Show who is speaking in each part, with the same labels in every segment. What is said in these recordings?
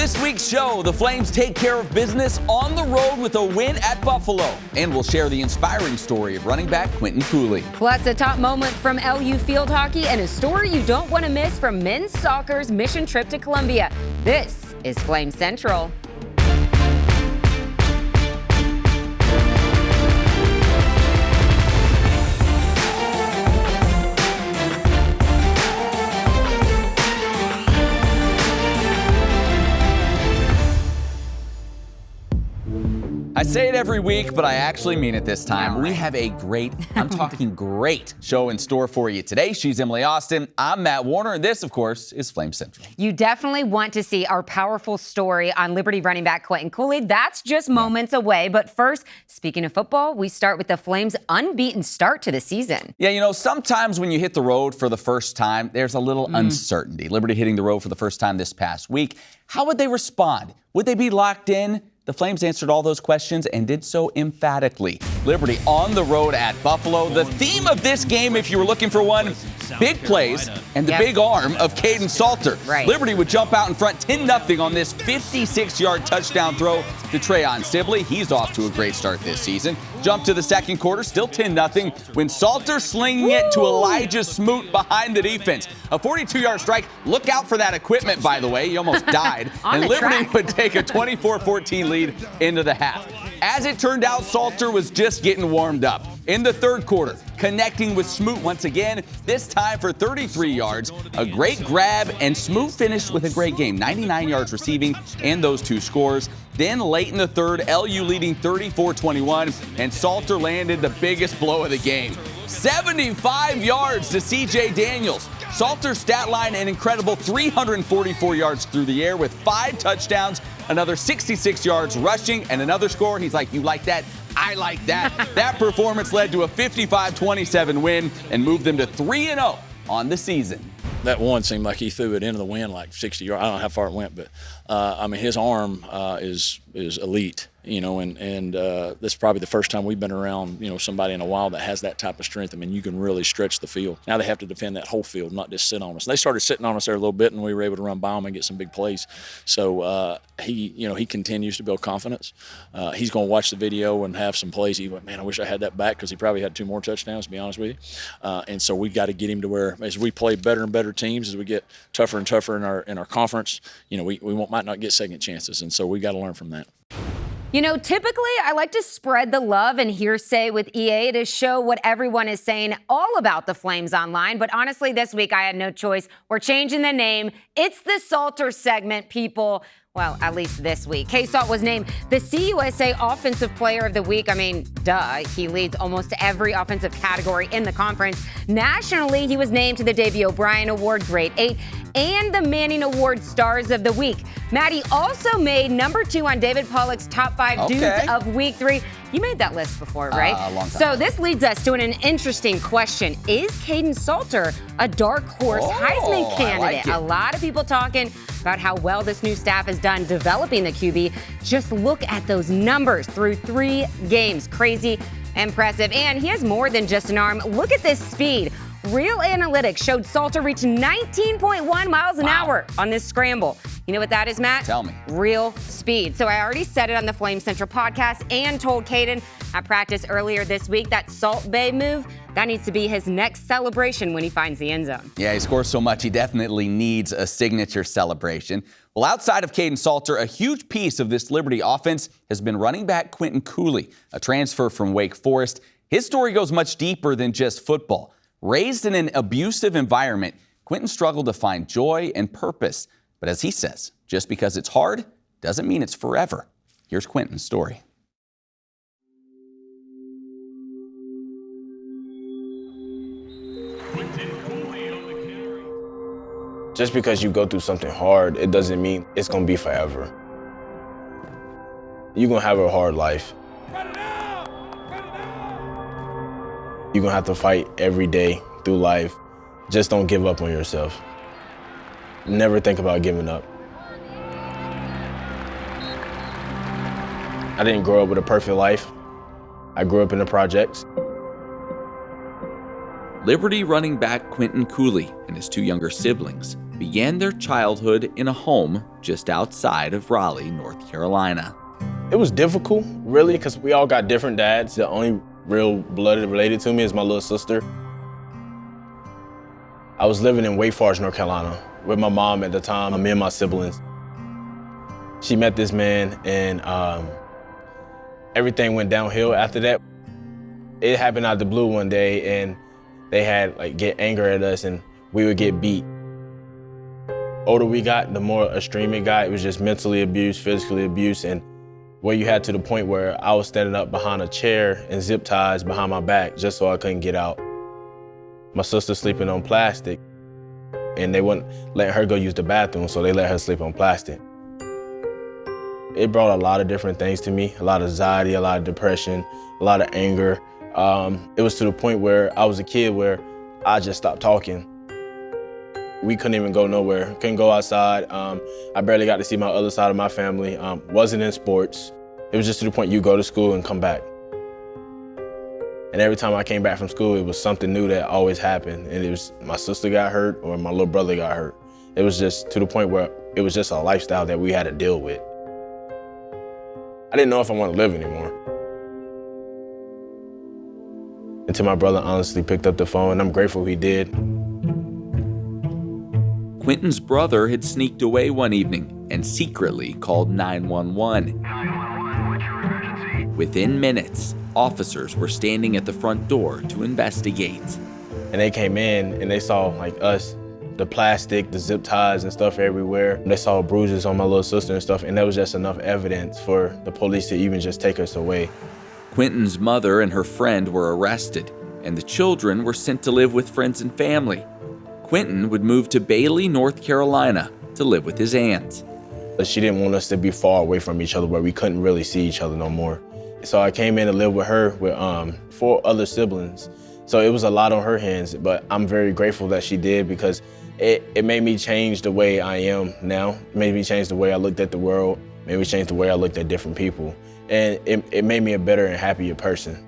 Speaker 1: this week's show, the Flames take care of business on the road with a win at Buffalo. And we'll share the inspiring story of running back Quinton Cooley.
Speaker 2: Plus, a top moment from LU field hockey and a story you don't want to miss from men's soccer's mission trip to Colombia. This is Flame Central.
Speaker 1: I say it every week, but I actually mean it this time. We have a great, I'm talking great show in store for you today. She's Emily Austin. I'm Matt Warner, and this, of course, is Flame Central.
Speaker 2: You definitely want to see our powerful story on Liberty running back Quinton Cooley. That's just moments away. But first, speaking of football, we start with the Flames' unbeaten start to the season.
Speaker 1: Yeah, you know, sometimes when you hit the road for the first time, there's a little uncertainty. Liberty hitting the road for the first time this past week. How would they respond? Would they be locked in? The Flames answered all those questions and did so emphatically. Liberty on the road at Buffalo. The theme of this game, if you were looking for one, big plays and the big arm of Quinton Salter.
Speaker 2: Right.
Speaker 1: Liberty would jump out in front 10-0 on this 56-yard touchdown throw to Trayon Sibley. He's off to a great start this season. Jump to the second quarter, still 10-0, when Salter slinging it to Elijah Smoot behind the defense. A 42-yard strike. Look out for that equipment, by the way. He almost died. And Liberty would take a 24-14 lead into the half. As it turned out, Salter was just getting warmed up. In the third quarter, connecting with Smoot once again, this time for 33 yards. A great grab, and Smoot finished with a great game. 99 yards receiving and those two scores. Then late in the third, LU leading 34-21, and Salter landed the biggest blow of the game. 75 yards to C.J. Daniels. Salter's stat line an incredible 344 yards through the air with 5 touchdowns, another 66 yards rushing, and another score. He's like, you like that? I like that. That performance led to a 55-27 win and moved them to 3-0 on the season.
Speaker 3: That one seemed like he threw it into the wind like 60 yards. I don't know how far it went, but I mean, his arm is elite, you know, and this is probably the first time we've been around, you know, somebody in a while that has that type of strength. I mean, you can really stretch the field. Now they have to defend that whole field, not just sit on us. And they started sitting on us there a little bit, and we were able to run by them and get some big plays. So he continues to build confidence. He's going to watch the video and have some plays. He went, man, I wish I had that back, because he probably had 2 more touchdowns, to be honest with you. And so we've got to get him to where, as we play better and better teams, as we get tougher and tougher in our conference, you know, we might not get second chances. And so we got to learn from that.
Speaker 2: You know, typically I like to spread the love and hearsay with EA to show what everyone is saying all about the Flames online. But honestly, this week I had no choice. We're changing the name. It's the Salter segment, people. Well, at least this week. K-Salt was named the CUSA Offensive Player of the Week. I mean, duh. He leads almost every offensive category in the conference. Nationally, he was named to the Davey O'Brien Award, Grade 8, and the Manning Award Stars of the Week. Maddie also made number 2 on David Pollock's Top 5 Dudes of Week 3. You made that list before, right?
Speaker 1: A long time
Speaker 2: So this leads us to an interesting question. Is Quinton Salter a dark horse Heisman candidate?
Speaker 1: Like
Speaker 2: a lot of people talking about how well this new staff has done developing the QB. Just look at those numbers through 3 games. Crazy, impressive. And he has more than just an arm. Look at this speed. Real Analytics showed Salter reach 19.1 miles an hour on this scramble. You know what that is, Matt?
Speaker 1: Tell me.
Speaker 2: Real speed. So I already said it on the Flame Central podcast and told Caden at practice earlier this week that Salt Bay move, that needs to be his next celebration when he finds the end zone.
Speaker 1: Yeah, he scores so much, he definitely needs a signature celebration. Well, outside of Quinton Salter, a huge piece of this Liberty offense has been running back Quinton Cooley, a transfer from Wake Forest. His story goes much deeper than just football. Raised in an abusive environment, Quinton struggled to find joy and purpose. But as he says, just because it's hard doesn't mean it's forever. Here's Quinton's story.
Speaker 4: Just because you go through something hard, it doesn't mean it's going to be forever. You're going to have a hard life. You're going to have to fight every day through life. Just don't give up on yourself. Never think about giving up. I didn't grow up with a perfect life. I grew up in the projects.
Speaker 1: Liberty running back Quinton Cooley and his 2 younger siblings began their childhood in a home just outside of Raleigh, North Carolina.
Speaker 4: It was difficult, really, because we all got different dads. The only real blood related to me is my little sister. I was living in Wake Forest, North Carolina, with my mom at the time, me and my siblings. She met this man, and everything went downhill after that. It happened out of the blue one day, and they had get anger at us, and we would get beat. Older we got, the more extreme it got. It was just mentally abuse, physically abuse, and where you had to the point where I was standing up behind a chair and zip ties behind my back just so I couldn't get out. My sister sleeping on plastic, and they wouldn't let her go use the bathroom, so they let her sleep on plastic. It brought a lot of different things to me, a lot of anxiety, a lot of depression, a lot of anger. It was to the point where I was a kid where I just stopped talking. We couldn't even go nowhere, couldn't go outside. I barely got to see my other side of my family, wasn't in sports. It was just to the point you go to school and come back. And every time I came back from school, it was something new that always happened. And it was my sister got hurt or my little brother got hurt. It was just to the point where it was just a lifestyle that we had to deal with. I didn't know if I wanted to live anymore. Until my brother honestly picked up the phone, and I'm grateful he did.
Speaker 1: Quinton's brother had sneaked away one evening and secretly called 911.
Speaker 5: 911, what's your emergency?
Speaker 1: Within minutes, officers were standing at the front door to investigate.
Speaker 4: And they came in and they saw us, the plastic, the zip ties and stuff everywhere. They saw bruises on my little sister and stuff, and that was just enough evidence for the police to even just take us away.
Speaker 1: Quinton's mother and her friend were arrested, and the children were sent to live with friends and family. Quinton would move to Bailey, North Carolina to live with his aunt.
Speaker 4: But she didn't want us to be far away from each other where we couldn't really see each other no more. So I came in to live with her with 4 other siblings. So it was a lot on her hands, but I'm very grateful that she did because it made me change the way I am now. It made me change the way I looked at the world, made me change the way I looked at different people. And it made me a better and happier person.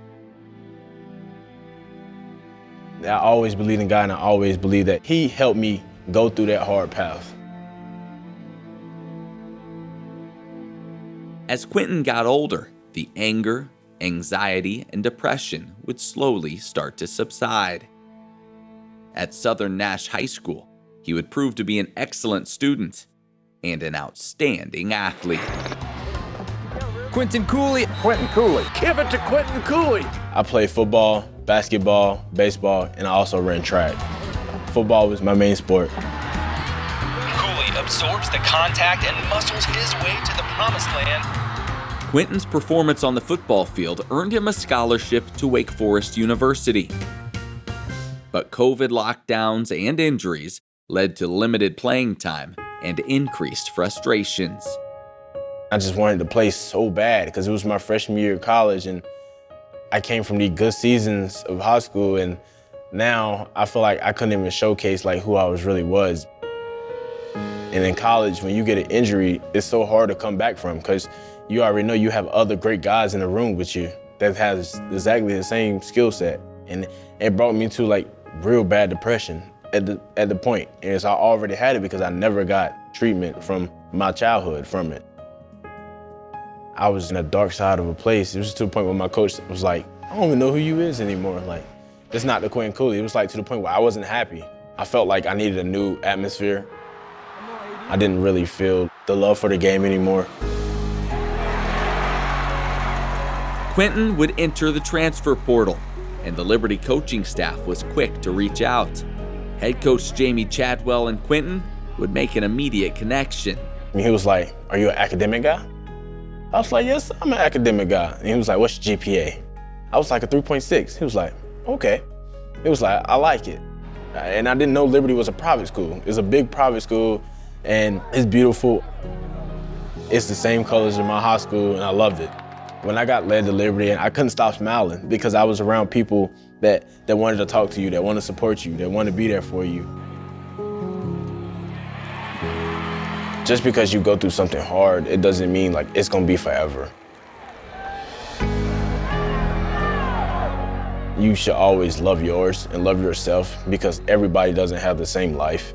Speaker 4: I always believed in God, and I always believed that He helped me go through that hard path.
Speaker 1: As Quinton got older, the anger, anxiety, and depression would slowly start to subside. At Southern Nash High School, he would prove to be an excellent student and an outstanding athlete.
Speaker 6: Quinton Cooley.
Speaker 5: Quinton Cooley. Give it to Quinton Cooley.
Speaker 4: I played football, basketball, baseball, and I also ran track. Football was my main sport.
Speaker 6: Cooley absorbs the contact and muscles his way to the promised land.
Speaker 1: Quinton's performance on the football field earned him a scholarship to Wake Forest University. But COVID lockdowns and injuries led to limited playing time and increased frustrations.
Speaker 4: I just wanted to play so bad because it was my freshman year of college, and I came from these good seasons of high school, and now I feel like I couldn't even showcase who I really was. And in college, when you get an injury, it's so hard to come back from because you already know you have other great guys in the room with you that has exactly the same skill set. And it brought me to real bad depression at the point. And so I already had it because I never got treatment from my childhood from it. I was in a dark side of a place. It was to the point where my coach was like, I don't even know who you is anymore. It's not the Quinton Cooley. It was to the point where I wasn't happy. I felt like I needed a new atmosphere. I didn't really feel the love for the game anymore.
Speaker 1: Quinton would enter the transfer portal, and the Liberty coaching staff was quick to reach out. Head coach Jamie Chadwell and Quinton would make an immediate connection.
Speaker 4: He was like, are you an academic guy? I was like, yes, I'm an academic guy. And he was like, what's your GPA? I was like, a 3.6. He was like, okay. He was like, I like it. And I didn't know Liberty was a private school. It's a big private school, and it's beautiful. It's the same colors in my high school, and I loved it. When I got led to Liberty, I couldn't stop smiling because I was around people that wanted to talk to you, that want to support you, that want to be there for you. Just because you go through something hard, it doesn't mean it's gonna be forever. You should always love yours and love yourself because everybody doesn't have the same life.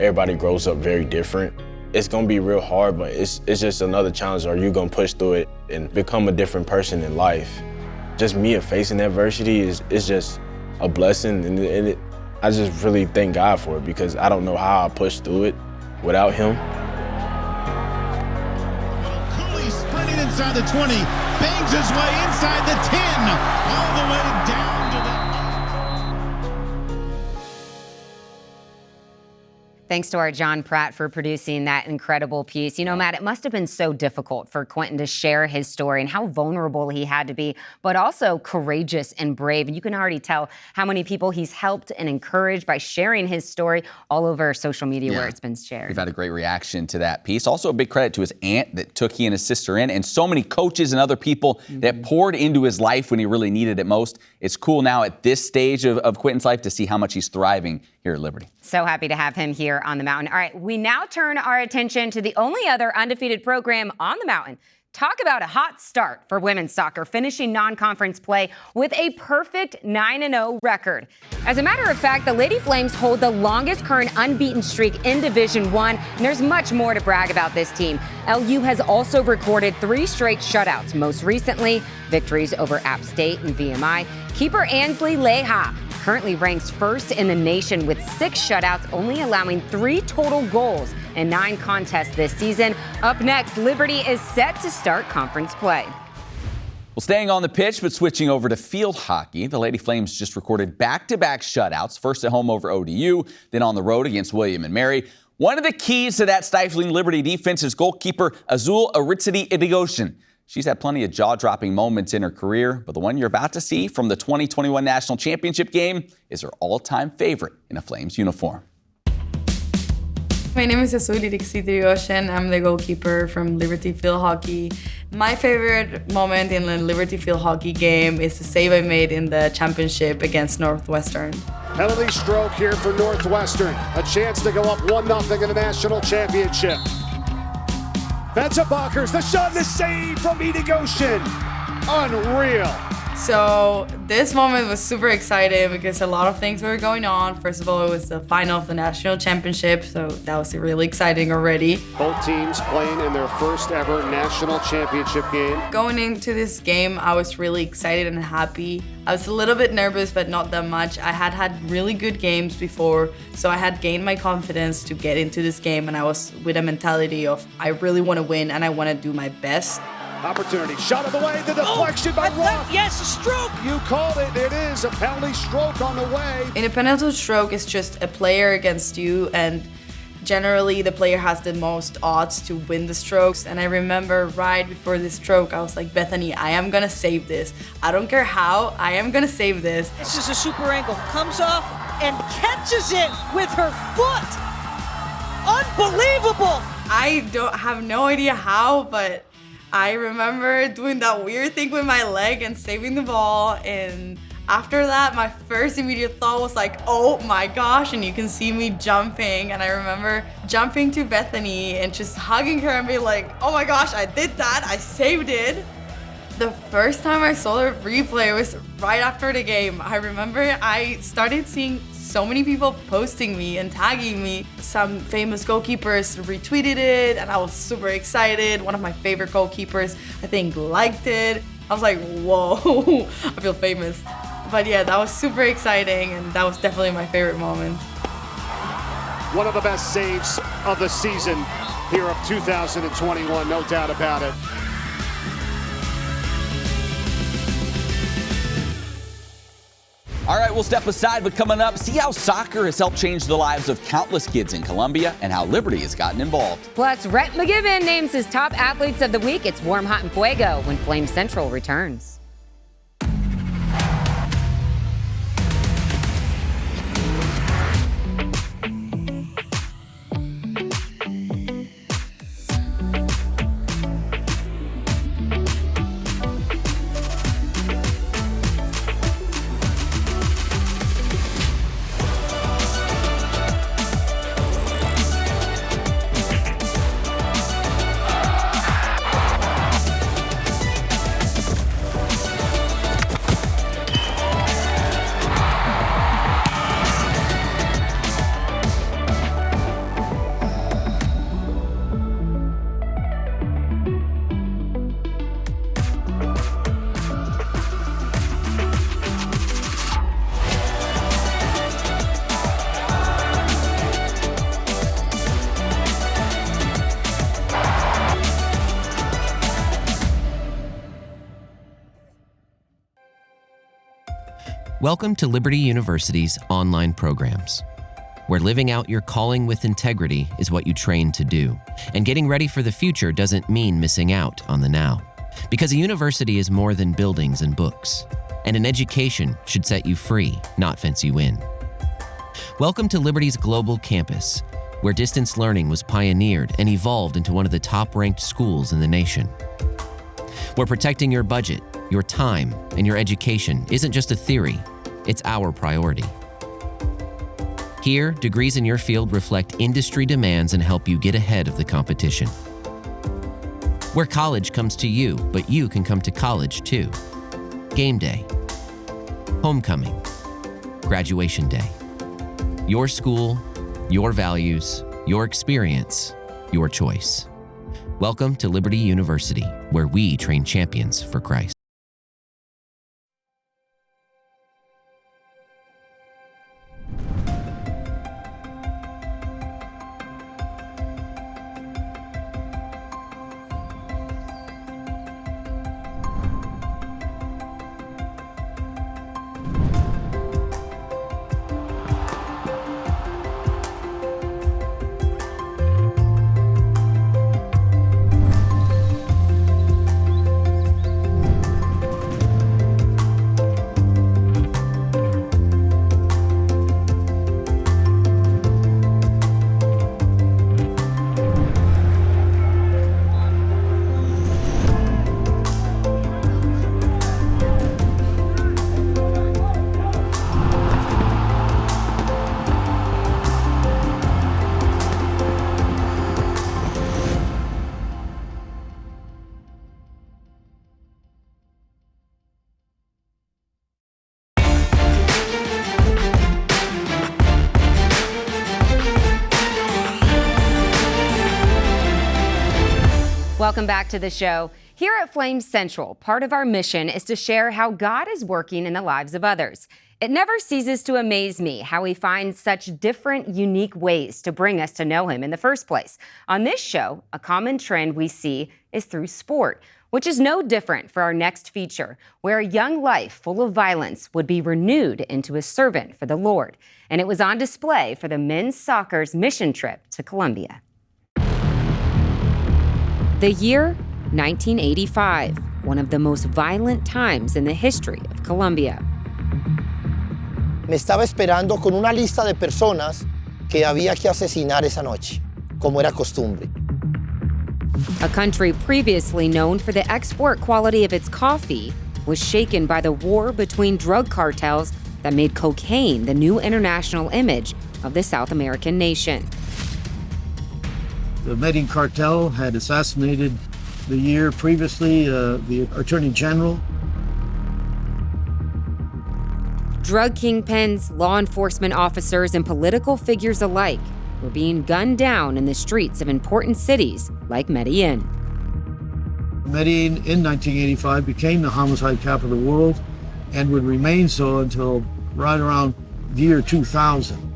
Speaker 4: everybody grows up very different. It's gonna be real hard, but it's just another challenge. Are you gonna push through it and become a different person in life? Just me facing adversity is just a blessing, and I just really thank God for it because I don't know how I pushed through it without him.
Speaker 7: Coolie sprinting inside the 20, bangs his way inside the 10, all the way down to the...
Speaker 2: Thanks to our John Pratt for producing that incredible piece. You know, Matt, it must have been so difficult for Quinton to share his story and how vulnerable he had to be, but also courageous and brave. And you can already tell how many people he's helped and encouraged by sharing his story all over social media where it's been shared.
Speaker 1: We've had a great reaction to that piece. Also a big credit to his aunt that took he and his sister in, and so many coaches and other people that poured into his life when he really needed it most. It's cool now at this stage of Quinton's life to see how much he's thriving here at Liberty.
Speaker 2: So happy to have him here on the mountain. All right, we now turn our attention to the only other undefeated program on the mountain. Talk about a hot start for women's soccer, finishing non-conference play with a perfect 9-0 record. As a matter of fact, the Lady Flames hold the longest current unbeaten streak in Division I, and there's much more to brag about this team. LU has also recorded 3 straight shutouts, most recently victories over App State and VMI. Keeper Ansley Leha currently ranks first in the nation with 6 shutouts, only allowing 3 total goals in 9 contests this season. Up next, Liberty is set to start conference play.
Speaker 1: Well, staying on the pitch, but switching over to field hockey, the Lady Flames just recorded back-to-back shutouts, first at home over ODU, then on the road against William & Mary. One of the keys to that stifling Liberty defense is goalkeeper Azul Aritsidi Idigoshin. She's had plenty of jaw-dropping moments in her career, but the one you're about to see from the 2021 National Championship game is her all-time favorite in a Flames uniform.
Speaker 8: My name is Azul Idigoshin. I'm the goalkeeper from Liberty Field Hockey. My favorite moment in the Liberty Field Hockey game is the save I made in the championship against Northwestern.
Speaker 5: Penalty stroke here for Northwestern. A chance to go up 1-0 in the national championship. Benzabacher's the shot and the save from Idigoshin. Unreal.
Speaker 8: So this moment was super exciting because a lot of things were going on. First of all, it was the final of the national championship, so that was really exciting already.
Speaker 5: Both teams playing in their first ever national championship game.
Speaker 8: Going into this game, I was really excited and happy. I was a little bit nervous, but not that much. I had really good games before, so I had gained my confidence to get into this game, and I was with a mentality of I really want to win and I want to do my best.
Speaker 5: Opportunity, shot of the way, the deflection by Roth.
Speaker 9: Yes, a stroke.
Speaker 5: You called it. It is a penalty stroke on the way.
Speaker 8: In a penalty stroke, it's just a player against you, and generally the player has the most odds to win the strokes. And I remember right before this stroke, I was like, Bethany, I am gonna save this. I don't care how, I am gonna save this.
Speaker 9: This is a super ankle. Comes off and catches it with her foot. Unbelievable.
Speaker 8: I don't have no idea how, but I remember doing that weird thing with my leg and saving the ball, and after that, my first immediate thought was like, oh my gosh, and you can see me jumping, and I remember jumping to Bethany and just hugging her and being like, oh my gosh, I did that, I saved it. The first time I saw the replay was right after the game. I remember I started seeing so many people posting me and tagging me. Some famous goalkeepers retweeted it, and I was super excited. One of my favorite goalkeepers, I think, liked it. I was like, whoa, I feel famous. But yeah, that was super exciting, and that was definitely my favorite moment.
Speaker 5: One of the best saves of the season here of 2021, no doubt about it.
Speaker 1: All right, we'll step aside, but coming up, see how soccer has helped change the lives of countless kids in Colombia and how Liberty has gotten involved.
Speaker 2: Plus, Rhett McGibbon names his top athletes of the week. It's Warm, Hot, and Fuego when Flame Central returns.
Speaker 10: Welcome to Liberty University's online programs, where living out your calling with integrity is what you train to do. And getting ready for the future doesn't mean missing out on the now. Because a university is more than buildings and books. And an education should set you free, not fence you in. Welcome to Liberty's global campus, where distance learning was pioneered and evolved into one of the top-ranked schools in the nation. Where protecting your budget, your time, and your education isn't just a theory, it's our priority. Here, degrees in your field reflect industry demands and help you get ahead of the competition. Where college comes to you, but you can come to college too. Game day, homecoming, graduation day. Your school, your values, your experience, your choice. Welcome to Liberty University, where we train champions for Christ.
Speaker 2: Welcome back to the show. Here at Flames Central, part of our mission is to share how God is working in the lives of others. It never ceases to amaze me how he finds such different, unique ways to bring us to know him in the first place. On this show, a common trend we see is through sport, which is no different for our next feature, where a young life full of violence would be renewed into a servant for the Lord. And it was on display for the men's soccer's mission trip to Colombia. The year 1985, one of the most violent times in the history of Colombia.
Speaker 11: Me estaba esperando con una lista de personas que había que asesinar esa noche, como era costumbre.
Speaker 2: A country previously known for the export quality of its coffee was shaken by the war between drug cartels that made cocaine the new international image of the South American nation.
Speaker 12: The Medellin cartel had assassinated the year previously the Attorney General.
Speaker 2: Drug kingpins, law enforcement officers, and political figures alike were being gunned down in the streets of important cities like Medellin.
Speaker 12: Medellin in 1985 became the homicide capital of the world and would remain so until right around the year 2000.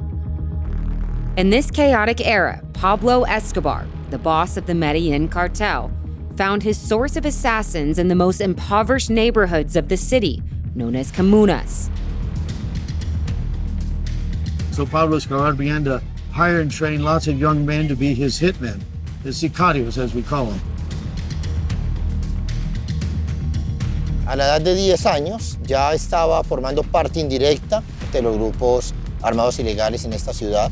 Speaker 2: In this chaotic era, Pablo Escobar, the boss of the Medellin cartel, found his source of assassins in the most impoverished neighborhoods of the city, known as comunas.
Speaker 12: So Pablo Escobar began to hire and train lots of young men to be his hitmen, his sicarios, as we call them.
Speaker 11: A la edad de 10 años ya estaba formando parte indirecta de los grupos armados ilegales en esta ciudad.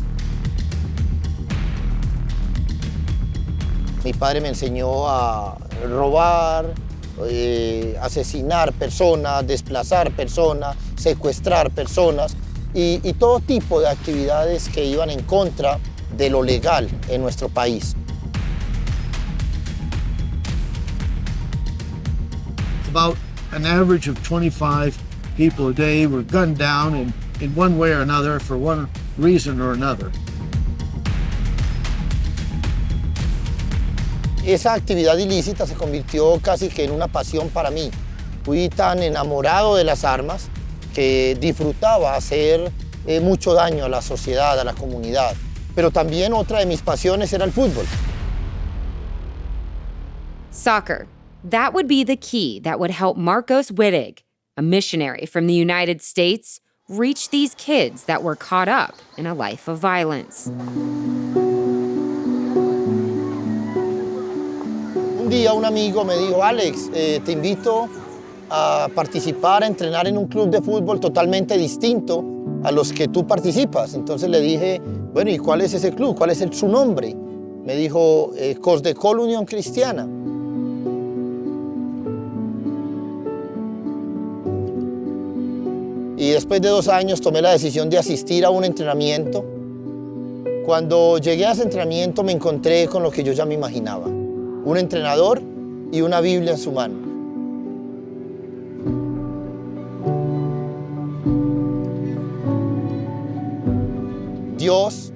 Speaker 11: Mi padre me enseñó a robar, asesinar personas, desplazar personas, secuestrar personas y todo tipo de actividades que iban en contra de lo legal en nuestro país.
Speaker 12: About an average of 25 people a day were gunned down in one way or another for one reason or another.
Speaker 11: Esa actividad ilícita se convirtió casi que en una pasión para mí. Fui tan enamorado de las armas que disfrutaba hacer mucho daño a la sociedad, a la comunidad. Pero también otra de mis pasiones era el fútbol.
Speaker 2: Soccer. That would be the key that would help Marcos Wittig, a missionary from the United States, reach these kids that were caught up in a life of violence.
Speaker 11: Un día un amigo me dijo, Alex, te invito a participar, a entrenar en un club de fútbol totalmente distinto a los que tú participas. Entonces le dije, bueno, ¿y cuál es ese club? ¿Cuál es su nombre? Me dijo, Col Unión Cristiana. Y después de 2 años tomé la decisión de asistir a un entrenamiento. Cuando llegué a ese entrenamiento me encontré con lo que yo ya me imaginaba. Un entrenador y una Biblia en su mano. Dios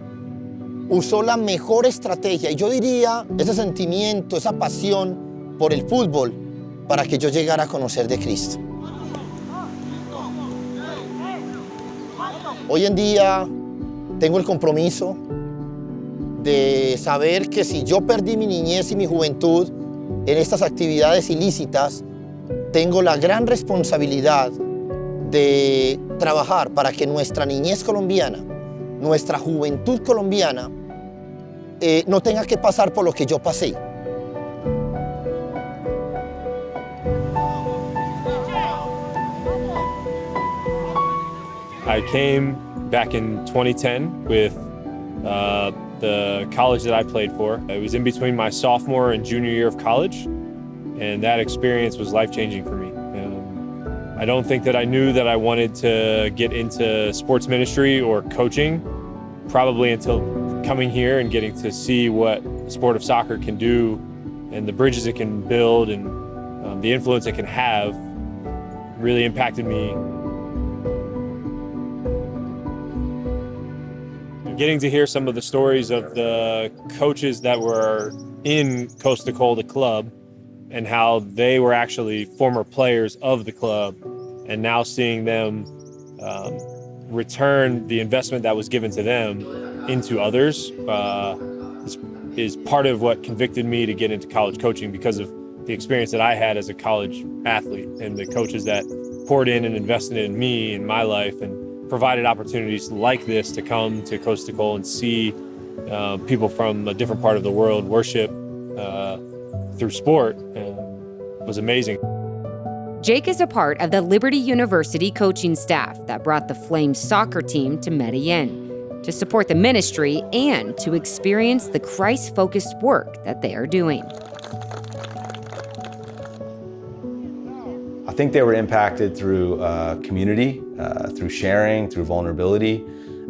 Speaker 11: usó la mejor estrategia, y yo diría ese sentimiento, esa pasión por el fútbol, para que yo llegara a conocer de Cristo. Hoy en día tengo el compromiso de saber que si yo perdí mi niñez y mi juventud en estas actividades ilícitas, tengo la gran responsabilidad de trabajar para que nuestra niñez colombiana, nuestra juventud colombiana, no tenga que pasar por lo que yo pasé.
Speaker 13: I came back in 2010 with the college that I played for. It was in between my sophomore and junior year of college, and that experience was life-changing for me. I don't think that I knew that I wanted to get into sports ministry or coaching, probably until coming here and getting to see what the sport of soccer can do and the bridges it can build and the influence it can have really impacted me. Getting to hear some of the stories of the coaches that were in Costa Cola, the club, and how they were actually former players of the club, and now seeing them return the investment that was given to them into others is part of what convicted me to get into college coaching, because of the experience that I had as a college athlete and the coaches that poured in and invested in me and my life and provided opportunities like this to come to Costa Cola and see people from a different part of the world worship through sport was amazing.
Speaker 2: Jake is a part of the Liberty University coaching staff that brought the Flames soccer team to Medellin to support the ministry and to experience the Christ-focused work that they are doing.
Speaker 14: I think they were impacted through community, through sharing, through vulnerability.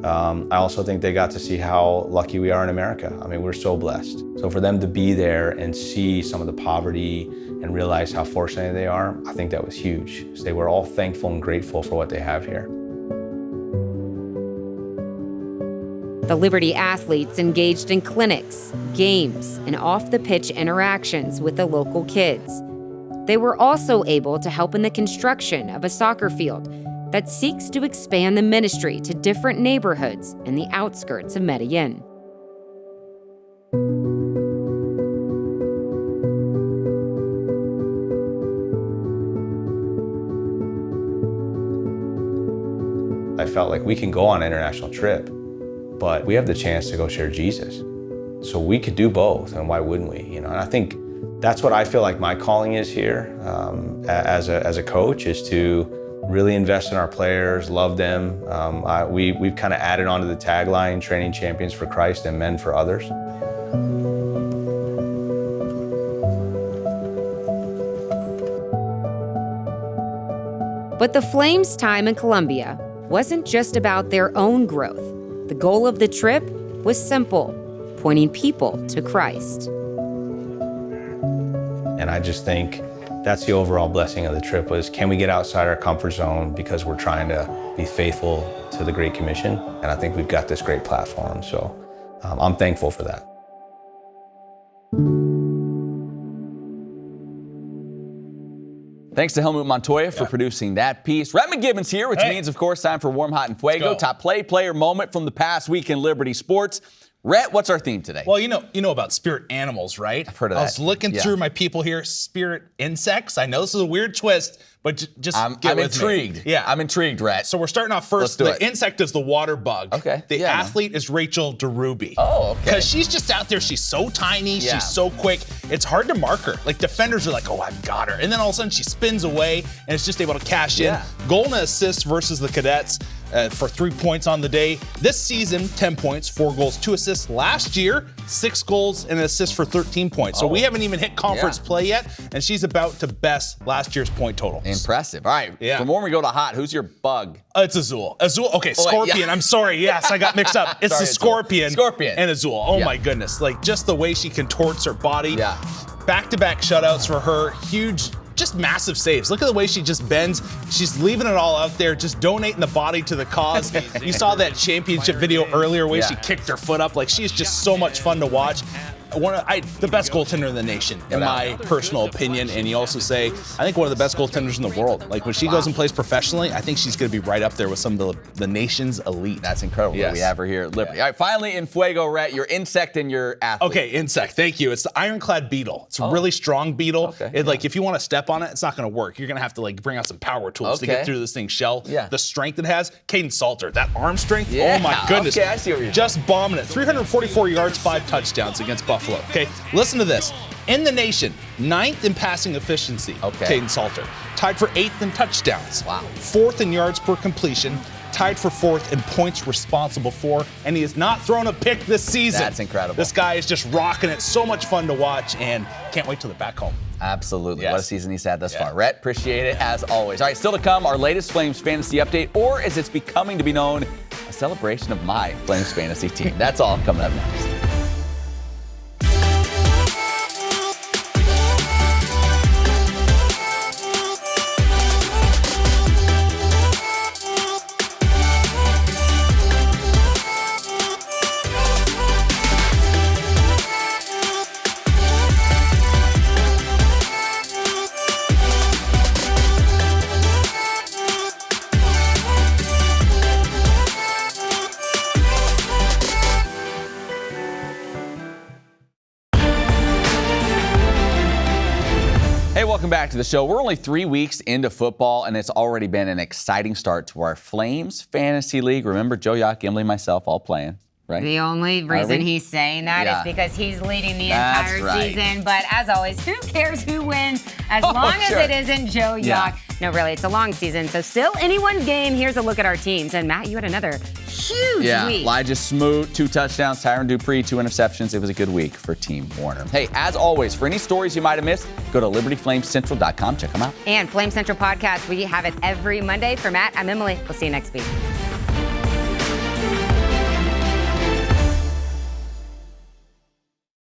Speaker 14: I also think they got to see how lucky we are in America. I mean, we're so blessed. So for them to be there and see some of the poverty and realize how fortunate they are, I think that was huge. So they were all thankful and grateful for what they have here.
Speaker 2: The Liberty athletes engaged in clinics, games, and off-the-pitch interactions with the local kids. They were also able to help in the construction of a soccer field that seeks to expand the ministry to different neighborhoods in the outskirts of Medellin.
Speaker 14: I felt like we can go on an international trip, but we have the chance to go share Jesus. So we could do both, and why wouldn't we? You know, and I think that's what I feel like my calling is here as a coach, is to really invest in our players, love them. We've kind of added on to the tagline, training champions for Christ and men for others.
Speaker 2: But the Flames' time in Colombia wasn't just about their own growth. The goal of the trip was simple, pointing people to Christ.
Speaker 14: And I just think that's the overall blessing of the trip, was can we get outside our comfort zone, because we're trying to be faithful to the Great Commission. And I think we've got this great platform. So I'm thankful for that.
Speaker 1: Thanks to Helmut Montoya for producing that piece. Rhett McGibbon's here, which means, of course, time for Warm, Hot, and Fuego. Top player moment from the past week in Liberty sports. Rhett, what's our theme today?
Speaker 15: Well, you know about spirit animals, right?
Speaker 1: I've heard of that.
Speaker 15: I was looking through my people here, spirit insects. I know this is a weird twist, but just
Speaker 1: I'm
Speaker 15: get with
Speaker 1: intrigued.
Speaker 15: Me. Yeah,
Speaker 1: I'm intrigued, Rhett.
Speaker 15: So we're starting off first. The insect is the water bug.
Speaker 1: Okay.
Speaker 15: The athlete is Rachel DeRuby.
Speaker 1: Oh, okay.
Speaker 15: Because she's just out there. She's so tiny. She's so quick. It's hard to mark her. Like defenders are like, oh, I've got her. And then all of a sudden she spins away and it's just able to cash in. Goal and assist versus the Cadets. For 3 points on the day. This season, 10 points, 4 goals, 2 assists. Last year, 6 goals and an assist for 13 points. So we haven't even hit conference play yet, and she's about to best last year's point totals.
Speaker 1: Impressive. All right. From when we go to hot, who's your bug?
Speaker 15: It's Azul. Azul. Okay, Scorpion. I'm sorry. Yes, I got mixed up. It's the Scorpion.
Speaker 1: Scorpion.
Speaker 15: And Azul. Oh my goodness. Like just the way she contorts her body. Back-to-back shutouts for her. Huge. Just massive saves. Look at the way she just bends. She's leaving it all out there, just donating the body to the cause. You saw that championship video earlier where she kicked her foot up. Like she's just so much fun to watch. The best goaltender in the nation, in my personal opinion. And you also say, I think one of the best goaltenders in the world. Like when she goes and plays professionally, I think she's going to be right up there with some of the nation's elite.
Speaker 1: That's incredible that we have her here at Liberty. All right, finally in Fuego, Rhett, your insect and your athlete.
Speaker 15: Okay, insect. Thank you. It's the ironclad beetle. It's a really strong beetle. Like if you want to step on it, it's not going to work. You're going to have to like bring out some power tools to get through this thing's shell. The strength it has. Caden Salter, that arm strength. Oh my goodness.
Speaker 1: Okay, I see what you're
Speaker 15: just bombing it. 344 yards, 5 touchdowns against Buffalo. Okay, listen to this. In the nation, 9th in passing efficiency, Caden Salter. Tied for 8th in touchdowns.
Speaker 1: Wow.
Speaker 15: 4th in yards per completion. Tied for 4th in points responsible for. And he has not thrown a pick this season.
Speaker 1: That's incredible.
Speaker 15: This guy is just rocking it. So much fun to watch and can't wait till they're back home.
Speaker 1: Absolutely. What a season he's had thus far. Rhett, appreciate it as always. All right, still to come, our latest Flames fantasy update, or as it's becoming to be known, a celebration of my Flames fantasy team. That's all coming up next. Hey, welcome back to the show. We're only 3 weeks into football, and it's already been an exciting start to our Flames Fantasy League. Remember, Joe Yacht, Gimli, myself, all playing, right?
Speaker 2: The only reason he's saying that is because he's leading the entire season. But as always, who cares who wins as long as it isn't Joe Yacht? No, really, it's a long season, so still anyone's game. Here's a look at our teams. And Matt, you had another huge week.
Speaker 1: Elijah Smoot, 2 touchdowns, Tyron Dupree, 2 interceptions. It was a good week for Team Warner. Hey, as always, for any stories you might have missed, go to libertyflamescentral.com. Check them out.
Speaker 2: And Flame Central Podcast, we have it every Monday. For Matt, I'm Emily. We'll see you next week.